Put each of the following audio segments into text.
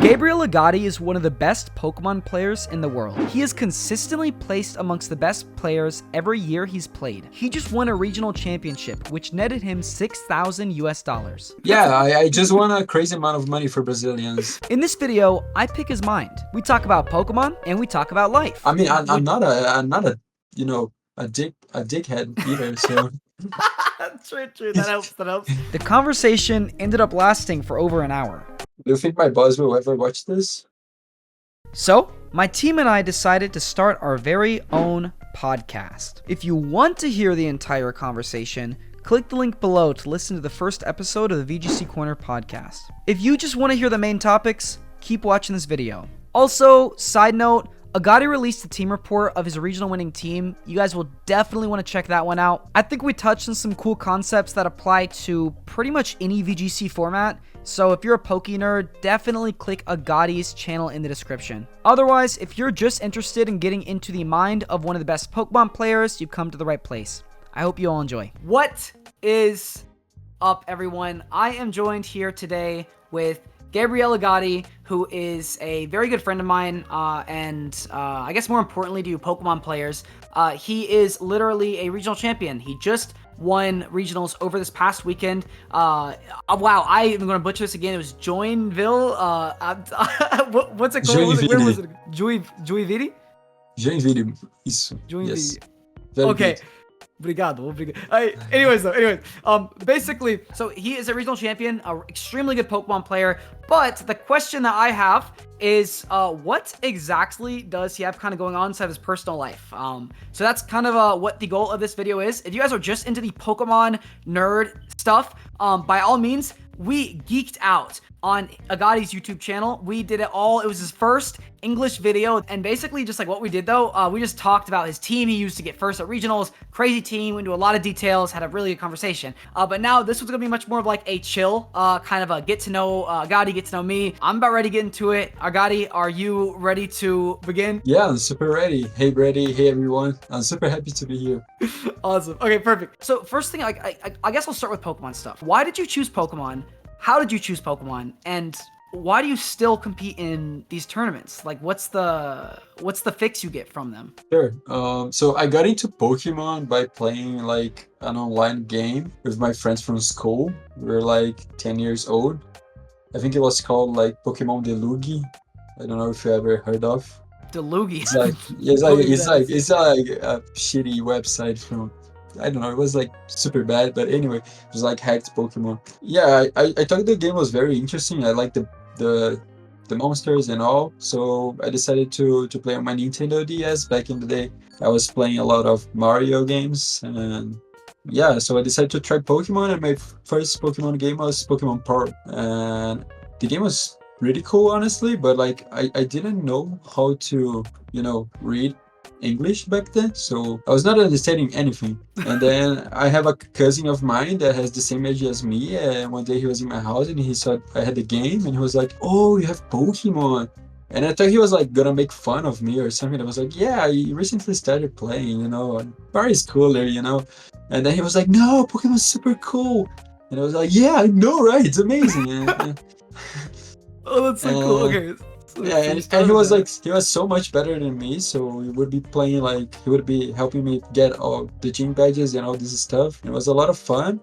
Gabriel Agati is one of the best Pokemon players in the world. He is consistently placed amongst the best players every year he's played. He just won a regional championship, which netted him $6,000. Yeah, I just won a crazy amount of money for Brazilians. In this video, I pick his mind. We talk about Pokemon and we talk about life. I mean, I'm not a dickhead either. So True. That helps. The conversation ended up lasting for over an hour. do you think my boss will ever watch this? So, my team and I decided to start our very own podcast. If you want to hear the entire conversation, click the link below to listen to the first episode of the VGC Corner podcast. If you just want to hear the main topics, keep watching this video. Also, side note, Agati released a team report of his regional winning team. You guys will definitely want to check that one out. I think we touched on some cool concepts that apply to pretty much any VGC format. So if you're a Poke nerd, definitely click Agati's channel in the description. Otherwise, if you're just interested in getting into the mind of one of the best Pokemon players, you've come to the right place. I hope you all enjoy. What is up, everyone? I am joined here today with Gabriel Agati, who is a very good friend of mine, and I guess more importantly to you Pokemon players, he is literally a regional champion. He just won regionals over this past weekend. Wow, I am going to butcher this again. It was Joinville. What's it called? Where was it? Joinville? Joinville, isso. Joinville. Yes. Okay. Good. Obrigado. Anyways, basically, so he is a regional champion, an extremely good Pokemon player, but the question that I have is, what exactly does he have kind of going on inside of his personal life? So that's kind of what the goal of this video is. If you guys are just into the Pokemon nerd stuff, by all means, we geeked out on Agati's YouTube channel. We did it all. It was his first English video, and basically just like what we did though, we just talked about his team he used to get first at regionals. Crazy team, went into a lot of details, had a really good conversation. But now this was gonna be much more of like a chill, kind of a get to know Agati, get to know me. I'm about ready to get into it. Agati, are you ready to begin? Yeah, I'm super ready. Hey Brady, hey everyone. I'm super happy to be here. Awesome. Okay, perfect. So first thing, I guess I'll start with Pokemon stuff. Why did you choose Pokemon? How did you choose Pokemon? And why do you still compete in these tournaments? Like, what's the fix you get from them? Sure. So I got into Pokemon by playing like an online game with my friends from school. We were like 10 years old. I think it was called like Pokemon Deluge. I don't know if you ever heard of. Deluge. It's like it's like a shitty website from, I don't know, it was like super bad, but anyway, it was like hacked Pokemon. Yeah, I thought the game was very interesting. I liked the monsters and all, so I decided to play on my Nintendo DS. Back in the day, I was playing a lot of Mario games, and yeah, so I decided to try Pokemon, and my first Pokemon game was Pokemon Pearl, and the game was really cool, honestly, but like I didn't know how to, read English back then, so I was not understanding anything. And then I have a cousin of mine that has the same age as me, and one day he was in my house and he saw I had the game and he was like, "Oh, you have Pokemon." And I thought he was like gonna make fun of me or something. I was like, "Yeah, I recently started playing, and Mario's cooler, And then he was like, "No, Pokemon's super cool." And I was like, "Yeah, I know, right? It's amazing." Oh, that's so cool. Okay. Yeah, and he was so much better than me, so he would be playing, like, he would be helping me get all the gym badges and all this stuff. It was a lot of fun,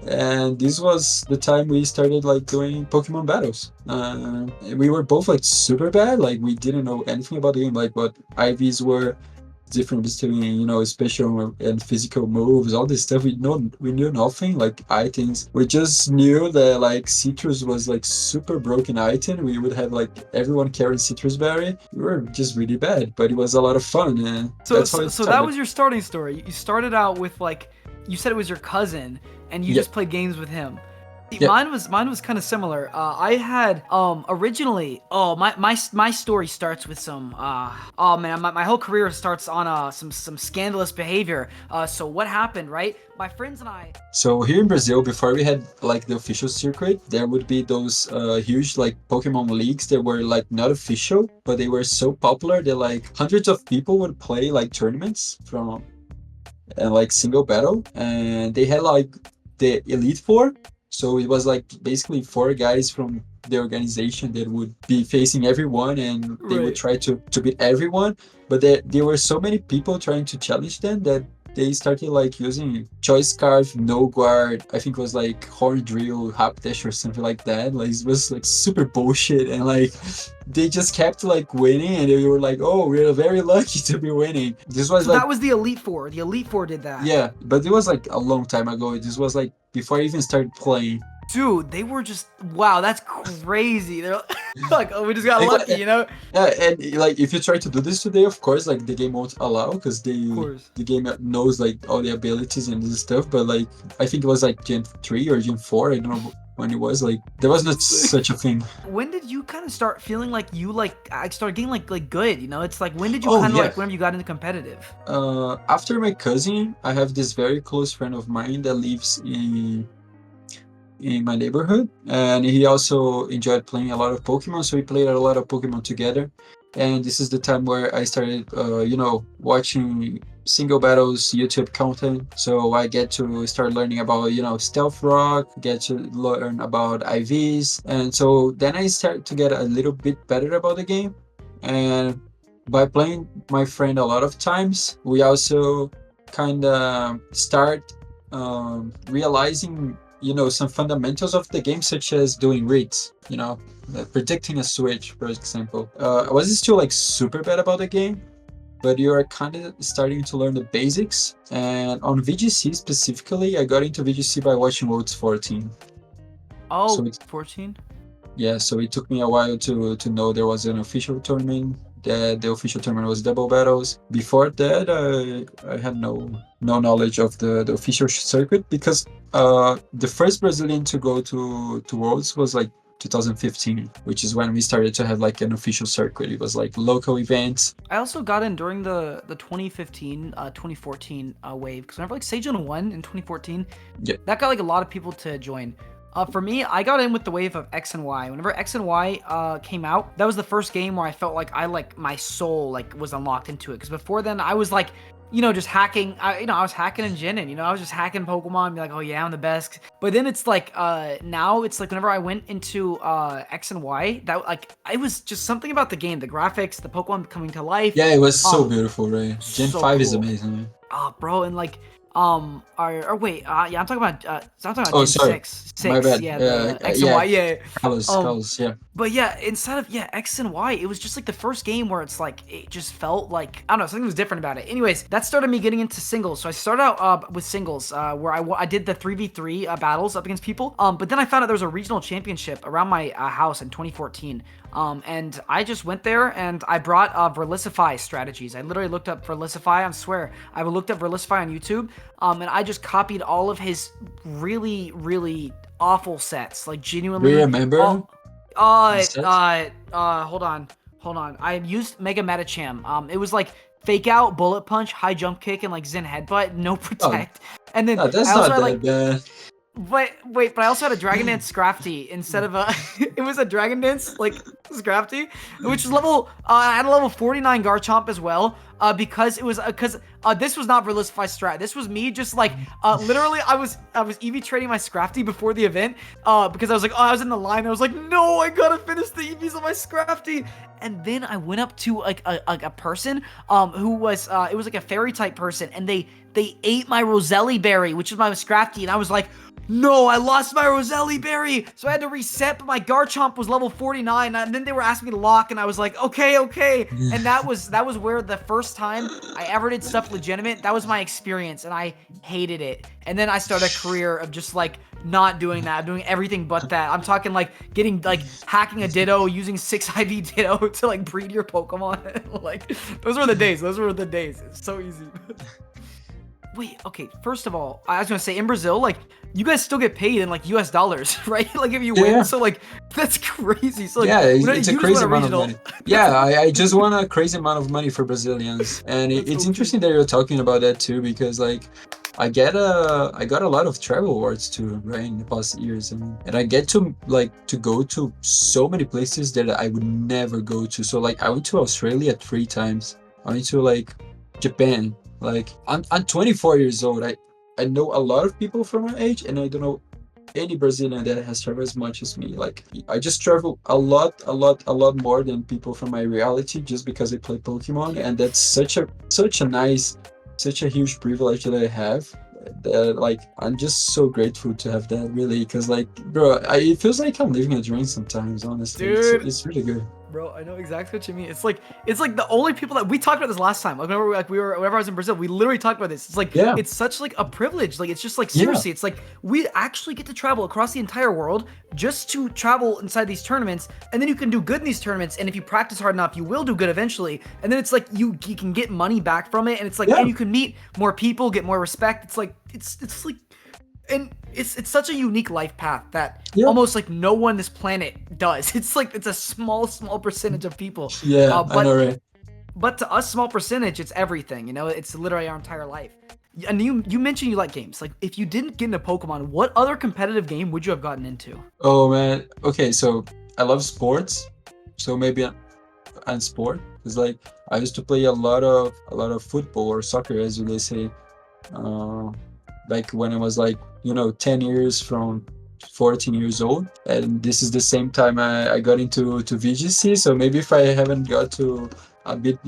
and this was the time we started like doing Pokemon battles. We were both like super bad, like we didn't know anything about the game, like what IVs were, difference between special and physical moves, all this stuff. We knew nothing, like items. We just knew that like citrus was like super broken item. We would have like everyone carrying citrus berry. We were just really bad, but it was a lot of fun, and that's how it so that was your starting story. You started out with, like, you said it was your cousin and you just played games with him. Yeah. Mine was kind of similar. I had originally, my story starts with some my whole career starts on some scandalous behavior. So what happened, right? My friends and I. So here in Brazil, before we had like the official circuit, there would be those huge like Pokemon leagues that were like not official, but they were so popular that like hundreds of people would play like tournaments from and like single battle, and they had like the Elite Four. So it was like basically 4 guys from the organization that would be facing everyone, and they would Right. try to beat everyone. But there were so many people trying to challenge them that they started like using choice scarf, no guard. I think it was like horn drill, hop dash, or something like that. Like it was like super bullshit, and like they just kept like winning, and they were like, "Oh, we're very lucky to be winning." This was So like, that was the Elite Four. The Elite Four did that. yeah, but it was like a long time ago. This was like before I even started playing. Dude, they were just wow. That's crazy. They're like, oh, we just got And, lucky, you know? Of and like if you try to do this today, of course, like the game won't allow, because course. the game knows like all the abilities and this stuff. But like I think it was like Gen 3 or Gen 4. I don't know when it was. Like there was not such a thing. When did you kind of start feeling like you like I started getting like good? You know, it's like when did you Oh kind of yeah. like whenever you got into competitive? After my cousin, I have this very close friend of mine that lives in my neighborhood, and he also enjoyed playing a lot of Pokemon, so we played a lot of Pokemon together. And this is the time where I started, watching single battles YouTube content. So I get to start learning about, Stealth Rock, get to learn about IVs. And so then I start to get a little bit better about the game. And by playing my friend a lot of times, we also kind of start realizing, some fundamentals of the game, such as doing reads, predicting a switch, for example. I was still like super bad about the game, but you are kind of starting to learn the basics. And on VGC specifically, I got into VGC by watching Worlds 14. So Oh, it, 14? yeah, so it took me a while to know there was an official tournament. That the official tournament was double battles. Before that, I had no knowledge of the official circuit, because the first Brazilian to go to Worlds was like 2015, which is when we started to have like an official circuit. It was like local events. I also got in during the 2015 2014 wave because whenever like Seijon won in 2014, Yeah, that got like a lot of people to join. For me, I got in with the wave of X and Y. Whenever X and Y came out, that was the first game where I felt like my soul like was unlocked into it. Because before then, I was like, just hacking. I was hacking and Jinin. I was just hacking Pokemon, and be like, oh yeah, I'm the best. But then it's like, now it's like whenever I went into X and Y, that like it was just something about the game, the graphics, the Pokemon coming to life. yeah, it was so beautiful, right? Gen So 5 is cool. amazing, man. Bro, and like, or wait, yeah, I'm talking about Oh, Gen sorry, 6, my bad. yeah, the X and Yeah, Y, yeah. Um, Carlos, yeah. but yeah, inside of X and Y, it was just like the first game where it's like it just felt like I don't know, something was different about it. Anyways, that started me getting into singles. So I started out with singles, where I did the 3v3 battles up against people. But then I found out there was a regional championship around my house in 2014. And I just went there and I brought Verlicify strategies. I literally looked up Verlicify. I swear, I looked up Verlicify on YouTube. And I just copied all of his really, really awful sets. Like Do you genuinely. remember the sets? Hold on. I used Mega Metacham. It was like fake out, bullet punch, high jump kick, and like Zen headbutt, no Oh, protect. And then no, that's I also not had like that bad. but wait, but I also had a Dragon Dance Scrafty instead of a. It was a Dragon Dance like Scrafty, which is level. I had a level 49 Garchomp as well. Because it was this was not Verlicify strat. This was me just like literally I was EV trading my Scrafty before the event. Because I was like, I was in the line. I was like, no, I gotta finish the EVs on my Scrafty. And then I went up to like a person who was it was like a fairy type person, and they ate my Roselli berry, which is my Scrafty, and I was like, no, I lost my Roselli berry, so I had to reset, but my Garchomp was level 49, and then they were asking me to lock, and I was like, okay, and that was where the first time I ever did stuff legitimate, that was my experience, and I hated it, and then I started a career of just, like, not doing that, doing everything but that. I'm talking, like, hacking a Ditto, using 6 IV Ditto to, like, breed your Pokemon, like, those were the days, it's so easy. Wait, okay, first of all, I was gonna say, in Brazil, like, you guys still get paid in, like, US dollars, right? Like, if you win, Yeah. so, like, that's crazy. So, like, Yeah, you it's a just crazy won a amount of regional. money. Yeah, I just won a crazy amount of money for Brazilians, and That's it's OP. interesting that you're talking about that too, because like I got a lot of travel awards too, right, in the past years, and I get to go to so many places that I would never go to. So like I went to Australia 3 times. I went to like Japan. Like I'm 24 years old. I know a lot of people from my age, and I don't know any Brazilian that has traveled as much as me. Like I just travel a lot more than people from my reality just because I play Pokemon, Yeah. and that's such a nice, such a huge privilege that I have. That like I'm just so grateful to have that really, because like bro, it feels like I'm living a dream sometimes. Honestly, Dude, it's really good. bro, I know exactly what you mean. It's like the only people that we talked about this last time. Like whenever whenever I was in Brazil, we literally talked about this. It's like Yeah, it's such like a privilege. Like it's just like yeah, seriously, it's like we actually get to travel across the entire world just to travel inside these tournaments, and then you can do good in these tournaments. And if you practice hard enough, you will do good eventually. And then it's like you can get money back from it, and it's like yeah, and you can meet more people, get more respect. It's like it's like and it's such a unique life path that yeah, almost like no one on this planet does. It's like it's a small percentage of people, yeah. I know, but right? to us, small percentage, it's everything. You know, it's literally our entire life. And you mentioned you like games. Like if you didn't get into Pokemon, what other competitive game would you have gotten into? Oh man. Okay, so I love sports. So maybe an sport. It's like I used to play a lot of football or soccer, as you may say. Uh, like when I was like 10 years from 14 years old, and this is the same time I got into VGC. So maybe if I haven't got to a bit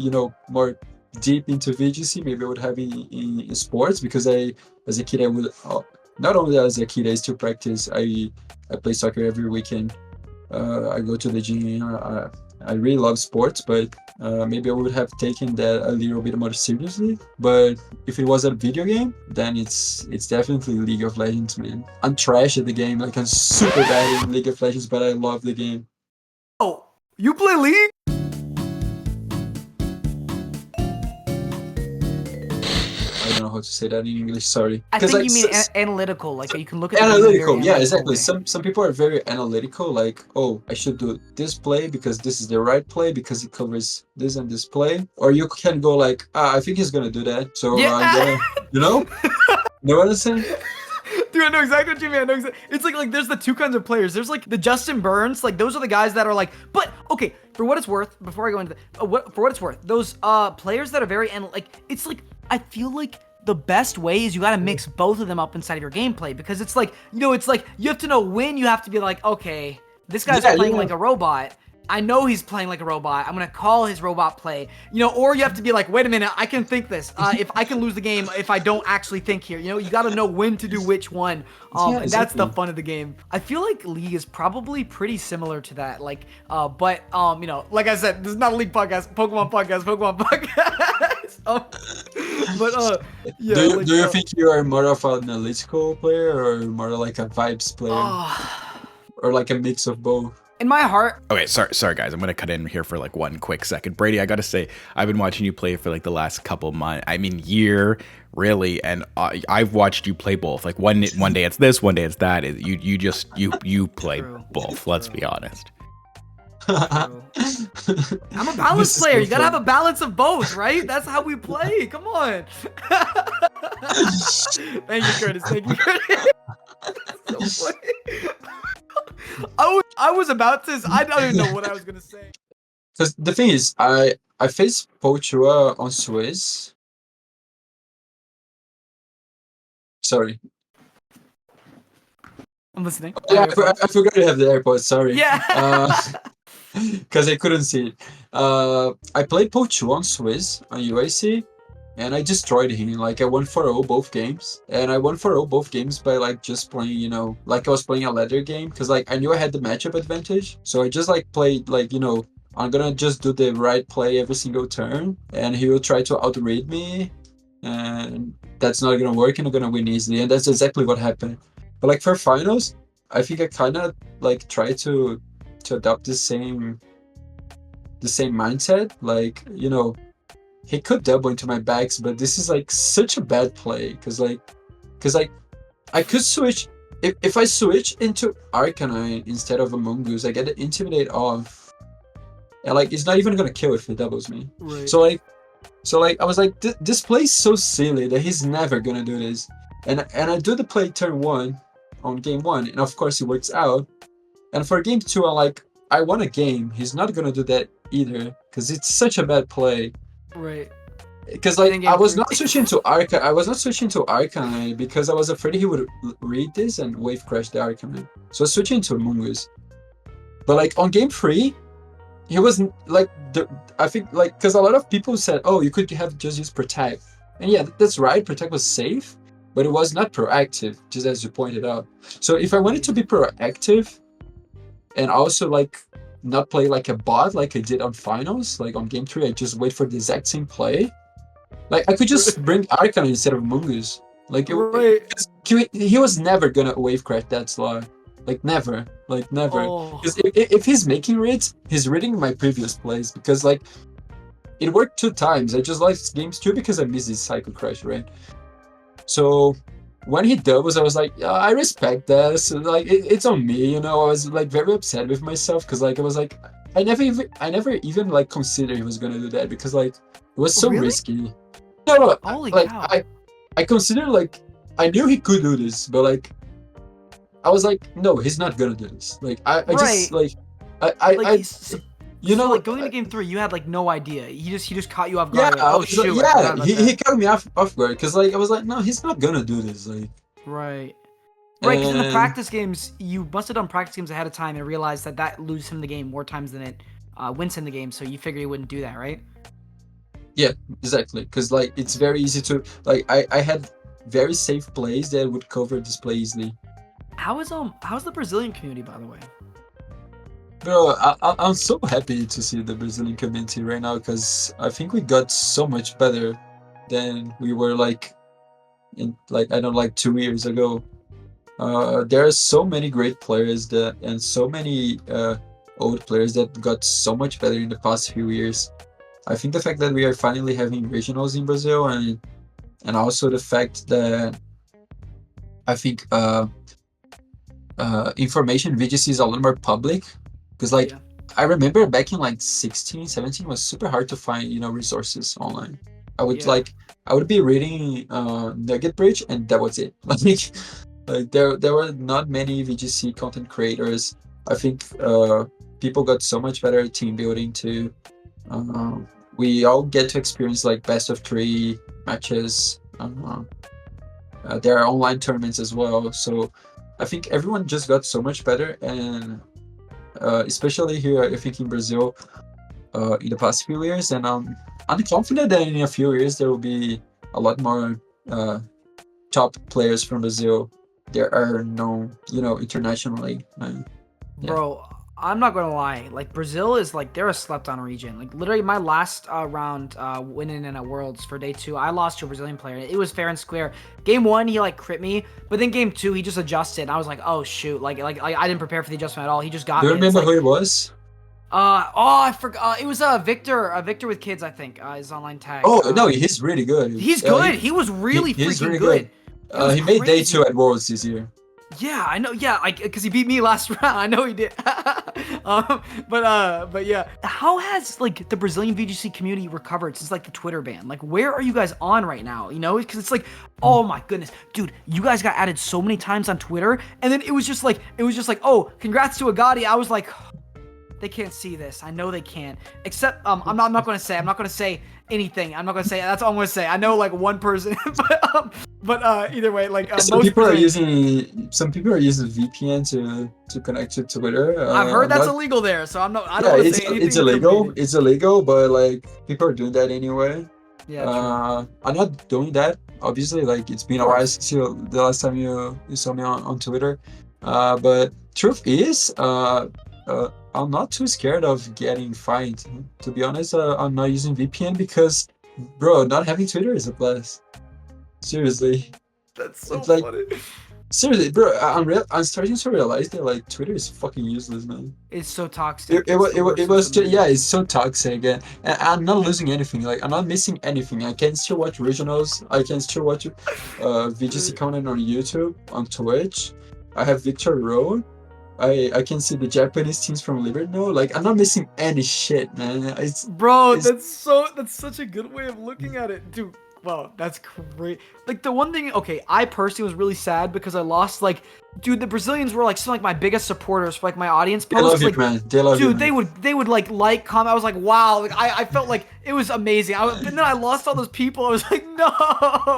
more deep into VGC, maybe I would have in sports, because I as a kid I would not only as a kid I still practice. I play soccer every weekend. I go to the gym. I really love sports, but maybe I would have taken that a little bit more seriously. But if it was a video game, then it's definitely League of Legends, man. I'm trash at the game. Like I'm super bad in League of Legends, but I love the game. Oh, you play League? I don't know how to say that in English. Sorry, I because think like you mean analytical. Like you can look at the game in a very analytical. Yeah, analytical exactly. way. Some people are very analytical. Like, oh, I should do this play because this is the right play because it covers this and this play. Or you can go like, I think he's gonna do that, so Yeah. I'm gonna, you know, know what I'm saying? Dude, I know exactly what you mean. I know it's like there's the two kinds of players. There's like the Justin Burns, like those are the guys that are like. But okay, for what it's worth, before I go into for what it's worth, those players that are very like it's like I feel like the best way is you got to mix both of them up inside of your gameplay, because it's like it's like you have to know when you have to be like, okay, this guy's Yeah, playing yeah. like a robot. I know he's playing like a robot. I'm gonna call his robot play, or you have to be like, wait a minute, I can think this. If I can lose the game if I don't actually think here, you got to know when to do which one. Yeah, And that's the exactly. fun of the game. I feel like League is probably pretty similar to that. Like, but like I said, this is not a League podcast, Pokemon podcast, Pokemon podcast. But Do yeah, you like do you think you are more of an analytical player or more like a vibes player oh, or like a mix of both? in my heart, Okay, sorry guys. I'm gonna cut in here for like one quick second. Brady, I gotta say, I've been watching you play for like the last couple months. I mean, year really, and I've watched you play both. Like one day it's this, one day it's that. You play True, both. Let's be honest. true. I'm a balanced This is player. so You gotta have fun. a balance of both, right? That's how we play. Come on. Thank you, Curtis. Thank you, Curtis. So funny. I was about to. I don't even know what I was gonna say. Because the thing is, I faced Pochua on Swiss. Sorry. I'm listening. Yeah, I forgot to have the AirPods. Sorry. Yeah. Because I couldn't see it. I played Pochua on Swiss on UAC, and I destroyed him. Like I won 4-0 both games, and I won 4-0 both games by like just playing, like I was playing a ladder game, because like I knew I had the matchup advantage. So I just like played like I'm gonna just do the right play every single turn, and he will try to outread me, and that's not gonna work, and I'm gonna win easily, and that's exactly what happened. But like for finals, I think I kind of like try to adopt the same mindset. Like he could double into my backs, but this is like such a bad play, because I could switch. If I switch into Arcanine instead of Among Us, I get the Intimidate off, and like it's not even gonna kill if he doubles me. Right. So like I was like, this play is so silly that he's never gonna do this, and I do the play turn one on game one, and of course it works out. And for game two, I'm like, I won a game. He's not gonna do that either, because it's such a bad play. Right. because And like then I game was 3. not switching to Arcanine. I was not switching to Arcanine because I was afraid he would read this and wave crash the Arcanine. So I was switching to Mungus. But like on game 3, he wasn't like I think like because a lot of people said, oh, you could have just used Protect, and yeah, that's right. Protect was safe, but it was not proactive, just as you pointed out. So if I wanted to be proactive and also like not play like a bot like I did on finals, like on game 3, I just wait for the exact same play. Like I could just bring Arcanine instead of Mungus. Like Right. he was never gonna wave crash that slot. Like never, like never. Oh. Because if he's making reads, he's reading my previous plays because like it worked 2 times. I just lost games 2 because I missed his Psycho Crash, right? So when he doubles, I was like, yeah, I respect that. So, like it's on me, you know. I was like very upset with myself because like I was like I never even like considered he was gonna do that because like it was so Really? risky. No, Holy like cow. I consider like I knew he could do this, but like I was like, no, he's not gonna do this. Like I just Right. like I Like I so, you know like going into game 3, you had like no idea. He just caught you off yeah, guard. Like, I oh was like, shoot, I yeah, forgot about he that. caught me off guard because like I was like, no, he's not gonna do this. Like Right. Right, because in the and practice games, you must have done practice games ahead of time and realized that loses him the game more times than it wins him the game. So you figure he wouldn't do that, right? yeah, exactly. Because like it's very easy to like I had very safe plays that would cover this play easily. How's the Brazilian community, by the way? Bro, I'm so happy to see the Brazilian community right now because I think we got so much better than we were like in like I don't know, like 2 years ago. There are so many great players that and so many old players that got so much better in the past few years. I think the fact that we are finally having regionals in Brazil and also the fact that I think information VGC is a lot more public because like Yeah. I remember back in like 16, 17 was super hard to find, you know, resources online. I would Yeah. I would be reading Nugget Bridge and that was it. Like there were not many VGC content creators. I think people got so much better at team building too. We all get to experience like best of 3 matches. There are online tournaments as well. So I think everyone just got so much better, and especially here, I think in Brazil, in the past few years, and I'm confident that in a few years there will be a lot more top players from Brazil. There are known, you know, internationally. Yeah. Bro, I'm not gonna lie. Like Brazil is like they're a slept-on region. Like literally, my last round winning in a Worlds for day 2, I lost to a Brazilian player. It was fair and square. Game 1, he like crit me, but then game 2, he just adjusted. And I was like, oh shoot, like I didn't prepare for the adjustment at all. He just got Do you me. And it's remember like, who it was? I forgot. It was Victor with kids, I think. His online tag. Oh no, he's really good. He's good. He was really he's freaking really good. It was He made day crazy. 2 at Worlds this year. Yeah, I know. Yeah, because he beat me last round. I know he did. But yeah. How has like the Brazilian VGC community recovered since like the Twitter ban? Like, where are you guys on right now? You know, because it's like, oh my goodness, dude, you guys got added so many times on Twitter, and then it was just like, oh, congrats to Agadi. I was like, they can't see this. I know they can't. Except, I'm not gonna say anything. I'm not gonna say. That's all I'm gonna say. I know like one person, but either way, like Some people are using VPN to connect to Twitter. I've heard that's not, illegal there, so I'm not. I yeah, don't want to say anything. it's illegal. incriminating. It's illegal, but like people are doing that anyway. Yeah, true. I'm not doing that. Obviously, like it's been a while since the last time you saw me on Twitter. But truth is, I'm not too scared of getting fined. To be honest, I'm not using VPN because, bro, not having Twitter is a blast. Seriously, That's so it's like funny. seriously, bro. I'm starting to realize that like Twitter is fucking useless, man. It's so toxic. It was just, yeah, it's so toxic, and I'm not losing anything. Like I'm not missing anything. I can still watch regionals. I can still watch VGC content on YouTube, on Twitch. I have Victor Road. I can see the Japanese teams from Liberno. Like I'm not missing any shit, man. Bro, that's such a good way of looking at it, dude. Wow, that's great. Like the one thing, okay, I personally was really sad because I lost. Like, dude, the Brazilians were like some like my biggest supporters for like my audience They love posts. you, Like, man. They love you, dude, man. they would like comment. I was like, wow. Like I felt like it was amazing. But then I lost all those people. I was like, no,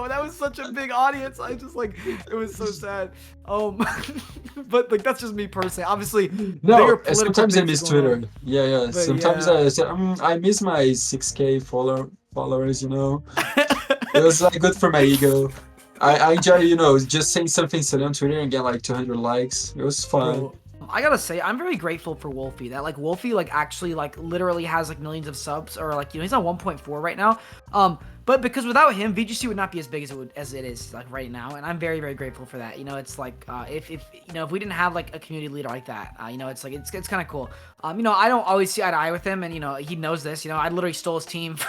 that was such a big audience. I just like it was so sad. But like that's just me personally. Obviously, No, bigger political sometimes I things miss going Twitter. on. Yeah. But Sometimes yeah. I say, I miss my 6K followers. It was like good for my ego. I enjoy, just saying something silly on Twitter and get like 200 likes. It was fun. Bro, I gotta say, I'm very grateful for Wolfie. That like Wolfie like actually like literally has like millions of subs, or like he's on 1.4 right now. But because without him, VGC would not be as big as it is like right now, and I'm very very grateful for that. It's like if if we didn't have like a community leader like that, it's like it's kind of cool. I don't always see eye to eye with him, and he knows this. I literally stole his team for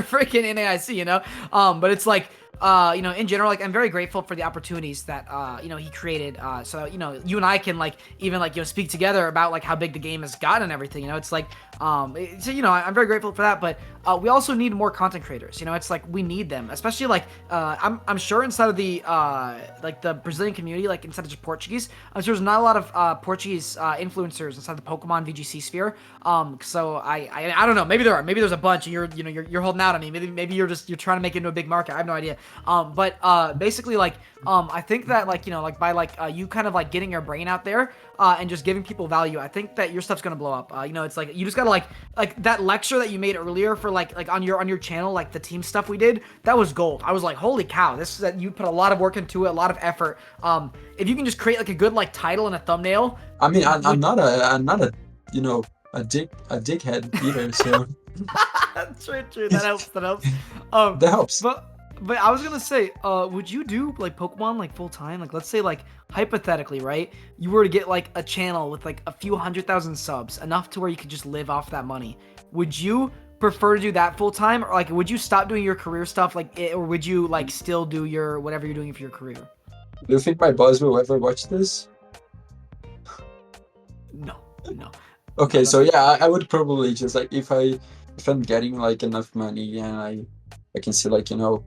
freaking NAIC. But it's like. In general, like I'm very grateful for the opportunities that he created, so that, you and I can like even like speak together about like how big the game has gotten and everything. It's like I'm very grateful for that. But we also need more content creators. It's like we need them, especially like I'm sure inside of the like the Brazilian community, like inside of just Portuguese, I'm sure there's not a lot of Portuguese influencers inside the Pokemon VGC sphere. So I don't know. Maybe there are. Maybe there's a bunch, and you're holding out on me. Maybe you're trying to make it into a big market. I have no idea. But basically, like, I think that, like, like by like you kind of like getting your brain out there and just giving people value, I think that your stuff's gonna blow up. It's like you just gotta like that lecture that you made earlier for like on your channel, like the team stuff we did, that was gold. I was like, holy cow, you put a lot of work into it, a lot of effort. If you can just create like a good like title and a thumbnail. I mean, I'm not a a dickhead either. So True. That helps. that helps. But I was gonna say, would you do like Pokemon like full time? Like, let's say like hypothetically, right? You were to get like a channel with like a few 100,000 subs, enough to where you could just live off that money. Would you prefer to do that full time, or like would you stop doing your career stuff, or would you like still do your whatever you're doing for your career? Do you think my boss will ever watch this? No. Okay, so yeah, I would probably just like if I'm getting like enough money and I can see like a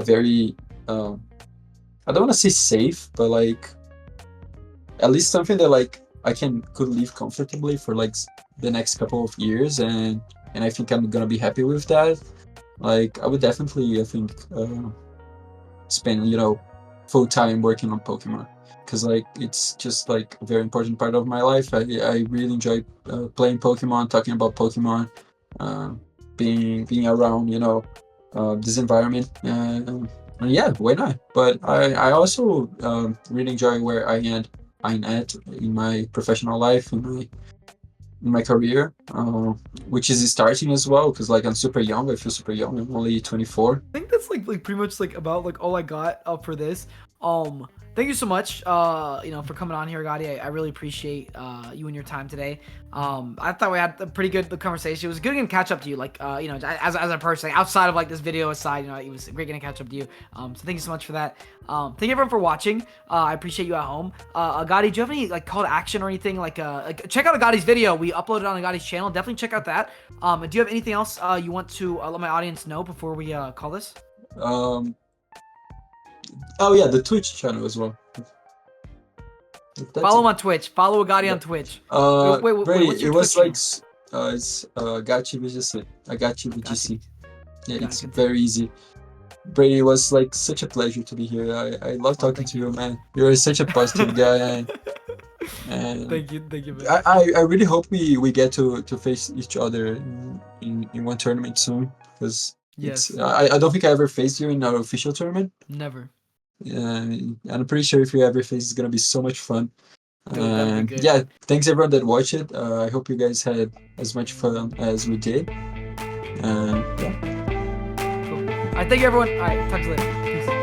very I don't want to say safe, but like at least something that like I could live comfortably for like the next couple of years, and I think I'm gonna be happy with that. Like I would definitely, I think, spend full time working on Pokemon, because like it's just like a very important part of my life. I really enjoy playing Pokemon, talking about Pokemon, being around this environment, and yeah, why not? But I also really enjoy where I'm at in my professional life, in my career, which is starting as well, because like I'm super young. I feel super young. I'm only 24. I think that's like pretty much like about like all I got for this. Thank you so much, for coming on here, Gotti. I really appreciate you and your time today. I thought we had a pretty good conversation. It was good getting to catch up to you, like as a person, outside of like this video aside. It was great getting to catch up to you. So thank you so much for that. Thank you everyone for watching. I appreciate you at home. Gotti, do you have any like call to action or anything? Like check out Gotti's video. We uploaded on Gotti's channel. Definitely check out that. Do you have anything else you want to let my audience know before we call this? Oh yeah, the Twitch channel as well. Follow him on Twitch. Follow Gotti on Twitch. Brady, what's it your was Twitch like it's Gachi VGC. I got you VGC. Yeah, Got it's it. very easy. Brady, it was like such a pleasure to be here. I love talking to you, man. You're such a positive guy, and Thank you, man. I really hope we get to face each other in one tournament soon, because Yes. I don't think I ever faced you in an official tournament. Never. And I'm pretty sure if you ever face, it's gonna be so much fun. That'd be good. Yeah, thanks everyone that watched it. I hope you guys had as much fun as we did. Yeah. Cool. All right, thank you everyone. All right, talk to you later. Peace.